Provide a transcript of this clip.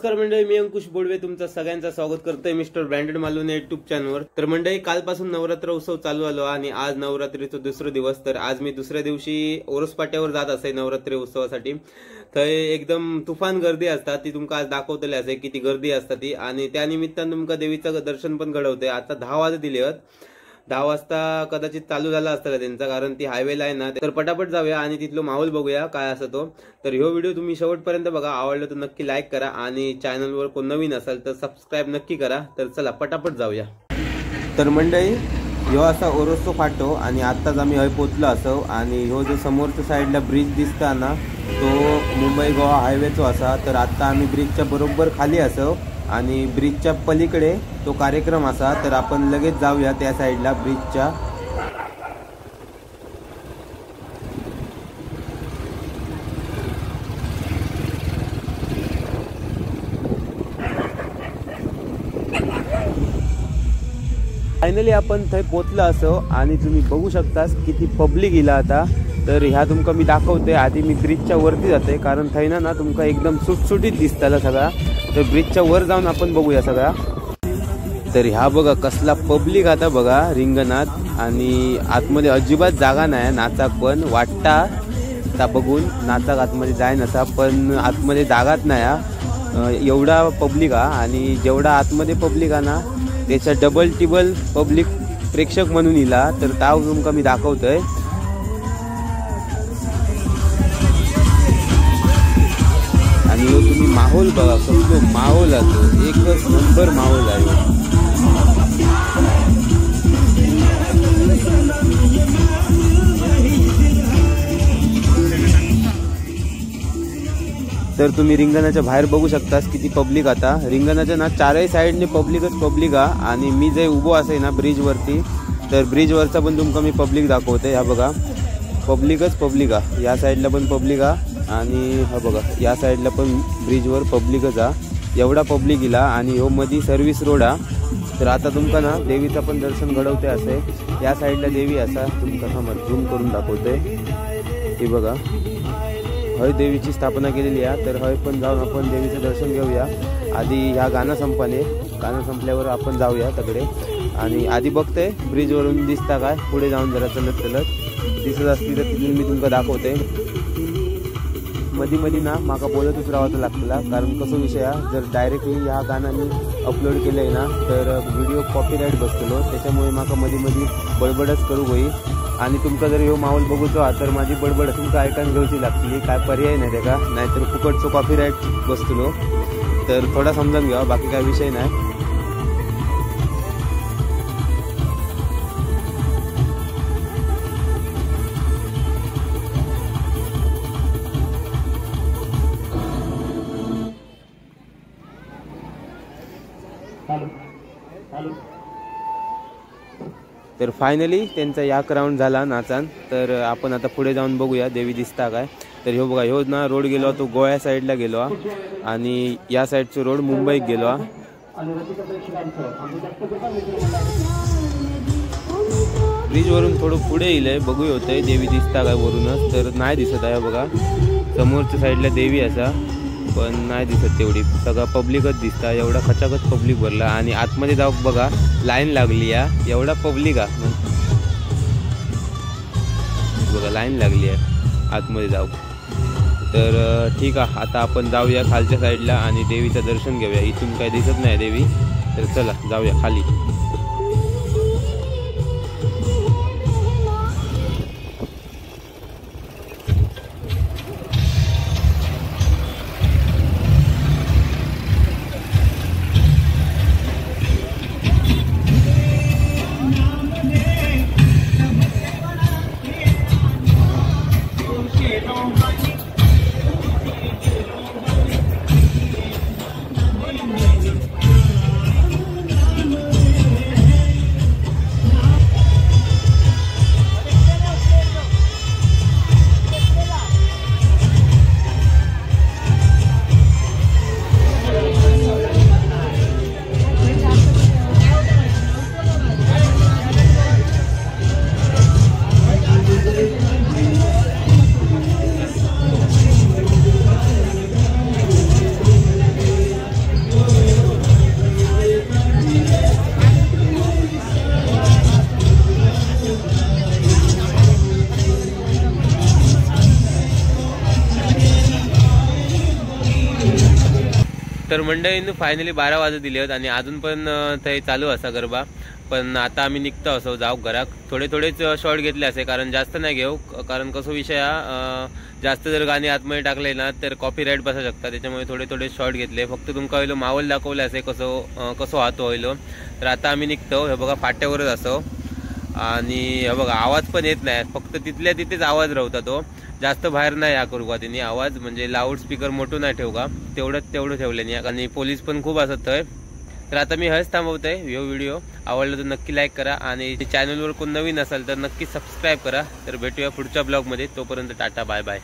नमस्कार मंडळी, मी अंकुश बोडवे तुमचं सगळ्यांचं स्वागत करतोय मिस्टर ब्रँडेड मालवणी युट्यूब चॅनलवर। तर मंडळी, कालपासून नवरात्र उत्सव चालू आलो आणि आज नवरात्रीचा दुसरा दिवस। तर आज मी दुसऱ्या दिवशी ओरोस पाट्यावर जात असे नवरात्री उत्सवासाठी। तर एकदम तुफान गर्दी असतात, ती तुमका आज दाखवतले असे किती गर्दी असतात ती। आणि त्या निमित्तानं तुमका देवीचं दर्शन पण घडवते। आता 10 वाजत दिले आहेत, 10 वाजता कदाचित चालू झाला असता त्यांचा, कारण ती हायवेला आहे ना। तर पटापट जाऊया आणि तिथलो माहोल बघूया काय असतो तो। तर ह्यो व्हिडिओ तुम्ही शेवटपर्यंत बघा, आवडलं तर नक्की लाईक करा आणि चॅनलवर कोण नवीन असाल तर सबस्क्राईब नक्की करा। तर चला पटापट जाऊया। तर मंडळी, ह्यो असा ओरोसचो फाटो आणि आत्ताच आम्ही हय पोचलो असो। आणि ह्यो जो समोरच्या साईडला ब्रिज दिसता ना, तो मुंबई गोवा हायवेचो असा। तर आता आम्ही ब्रिजच्या बरोबर खाली असो आणि ब्रिजच्या पलीकडे तो कार्यक्रम असा। तर आपण लगेच जाऊया त्या साईडला ब्रिजच्या। फायनली आपण थंय पोचलो असो आणि तुम्ही बघू शकता किती पब्लिक इला आता। तर ह्या तुमका मी दाखवते। आधी मी ब्रिजच्या वरती जाते, कारण थंय ना तुमका एकदम सुटसुटीत दिसताला सगळा। तर ब्रिजच्या वर जाऊन आपण बघूया सगळा। तर ह्या बघा कसला पब्लिक आता बघा रिंगणात, आणि आतमध्ये अजिबात जागा नाही नाचाक। पण वाटता आता बघून नाचाक आतमध्ये जाय नसा, पण आतमध्ये जागाच नाही एवढा पब्लिक हा। आणि जेवढा आतमध्ये पब्लिक हा ना, त्याच्या डबल टिबल पब्लिक प्रेक्षक म्हणून इला। तर ताव तुमका मी दाखवतोय। आणि तुम्ही माहोल बघा, कसलो माहोल असतो, एकच नंबर माहोल आहे। तर तुम्ही रिंगणाच्या बाहेर बघू शकता किती पब्लिक आता। रिंगणाच्या ना चारही साईडने पब्लिकच पब्लिक हा। आणि मी जे उभो असे ना ब्रिज वरती, तर ब्रिज वरचा पण तुमका मी पब्लिक दाखवते। ह्या बघा पब्लिकच पब्लिक हा, या साईडला पण पब्लिक हा आणि हा बघा या साईडला पण ब्रिजवर पब्लिकच हा। एवढा पब्लिक इला आणि ह्यो मध्ये सर्व्हिस रोड हा। तर आता तुमका ना देवीचं पण दर्शन घडवते असे। या साईडला देवी असा, तुमका समोर झूम करून दाखवते। हे बघा हय देवीची स्थापना केलेली आहे। तर हय पण जाऊन आपण देवीचं दर्शन घेऊया। आधी ह्या गाणं संपले, गाणं संपल्यावर आपण जाऊया तकडे। आणि आधी बघते ब्रिजवरून दिसता काय, पुढे जाऊन जरा चलत चलत दिसत असली तर तिथून मी तुमका दाखवते। मध्ये मध्ये ना माका बोलतच राहावं लागतला, कारण कसं विषय हा, जर डायरेक्टली ह्या गाणं मी अपलोड केलंय ना तर व्हिडिओ कॉपीराईट बसतलो। त्याच्यामुळे माका मध्ये मध्ये बडबडच करू होई। आणि तुमका जर ह्यो माहोल बघूचो हा तर माझी बडबड तुमका ऐकायला घेऊची लागतली, काय पर्याय नाही त्याका, नाहीतर फुकटचो कॉपीराईट बसतलो। तर थोडा समजून घ्या, बाकी काय विषय नाही। तर फायनली त्यांचा याक राऊंड झाला नाचान। तर आपण आता पुढे जाऊन बघूया देवी दिसता काय। तर ह्यो बघा, ह्यो ना रोड गेलो तो गोव्या साईडला गेलो आणि या साईडचा रोड मुंबईत गेलो। ब्रिज वरून थोडं पुढे येईल, बघू होतंय देवी दिसता काय वरूनच। तर नाही दिसत आहे बघा, समोरच्या साईडला देवी असा पण नाही दिसत तेवढी, सगळा पब्लिकच दिसता। एवढा खचाखच पब्लिक भरला आणि आतमध्ये जाऊ बघा लाईन लागली आहे, एवढा पब्लिक हा बघा, लाईन लागली आहे आतमध्ये जाऊ। तर ठीक आहे, आता आपण जाऊया खालच्या साईडला आणि देवीचं दर्शन घेऊया। इथून काय दिसत नाही देवी, तर चला जाऊया खाली। तर मंडळींनी फायनली 12 वाजत दिले आहेत आणि अजून पण थंय चालू असा गरबा. पण आता आम्ही निघतो असो जाऊ घराक. थोडेच शॉर्ट घेतले असे कारण जास्त नाही घेऊ, कारण कसं विषय हा जास्त जर गाणी आतमध्ये टाकले ना तर कॉपीराईट बसा शकता. त्याच्यामुळे थोडे शॉर्ट घेतले. फक्त तुमका होईल मावल दाखवले असे कसं वाहतो होईल. तर आता आम्ही निघतो. हे बघा फाट्यावरच असो आणि हे बघा आवाज पण येत नाही, फक्त तिथल्या तिथेच आवाज राहता. तो जास्त बाहेर नाही या करू का त्यांनी आवाज, म्हणजे लाऊड स्पीकर मोठं नाही ठेवू का, तेवढं ठेवले नाही. आणि पोलीस पण खूप असत थंय. तर आता मी हळच थांबवतोय. व्हिडिओ आवडला तर नक्की लाईक करा आणि चॅनलवर कोण नवीन असाल तर नक्की सबस्क्राईब करा. तर भेटूया पुढच्या ब्लॉगमध्ये. तोपर्यंत टाटा बाय बाय.